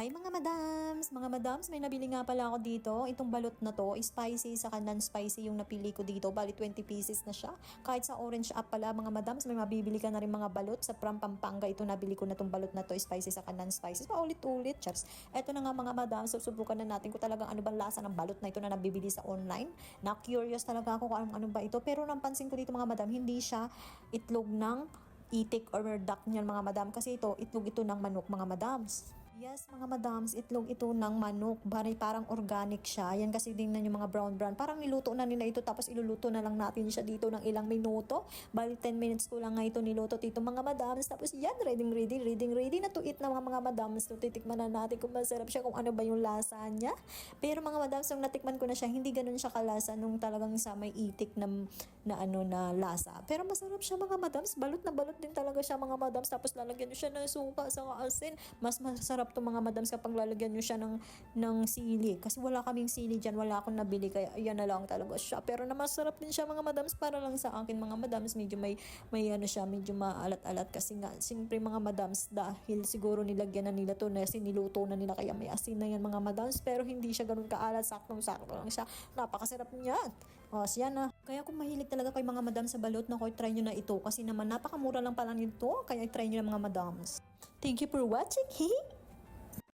Hi mga madams, may nabili nga pala ako dito. Itong balot na to, spicy saka non-spicy yung napili ko dito. Bali 20 pieces na siya. Kahit sa Orange App pala mga madams, may mabibili ka na rin mga balot. Sa Pampanga ito nabili ko na tong balot na to, spicy saka non-spicy. Paulit-ulit, chars. Eto na nga mga madams, susubukan na natin kung talagang ano bang lasa ng balot na ito na nabibili sa online. Na-curious talaga ako kung ano ba ito. Pero napansin ko dito mga madam, hindi siya itlog ng itik or duck niyan mga madam. Kasi ito, itlog ito ng manok mga madams. Yes, mga madams, itlog ito ng manok. Parang organic siya. Yan kasi tingnan yung mga brown. Parang niluto na nila ito tapos iluluto na lang natin siya dito ng ilang minuto. Bali 10 minutes ko lang nga ito niluto dito mga madams. Tapos yan, ready na to eat na mga madams. So titikman na natin kung masarap siya, kung ano ba yung lasa niya. Pero mga madams, nung natikman ko na siya, hindi ganun siya kalasa nung talagang sa may itik na lasa. Pero masarap siya mga madams. Balot na balot din talaga siya mga madams. Tapos lalagyan nyo siya ng suka sa asin. Mas masarap to mga madams kapag lalagyan nyo siya ng sili. Kasi wala kaming sili dyan. Wala akong nabili. Kaya yan na lang talaga siya. Pero na masarap din siya mga madams. Para lang sa akin mga madams. Medyo may ano siya. Medyo maalat-alat. Kasi nga, siyempre mga madams, dahil siguro nilagyan na nila to na siniluto na nila. Kaya may asin na yan mga madams. Pero hindi siya ganun kaalat. Saktong-sakto lang siya. Napakasarap niyan. O, siya na. Kaya kung mahilig talaga kay mga madams sa balot, naku, try nyo na ito. Kasi naman napakamura lang pala nito. Kaya try nyo na mga madams. Thank you for watching.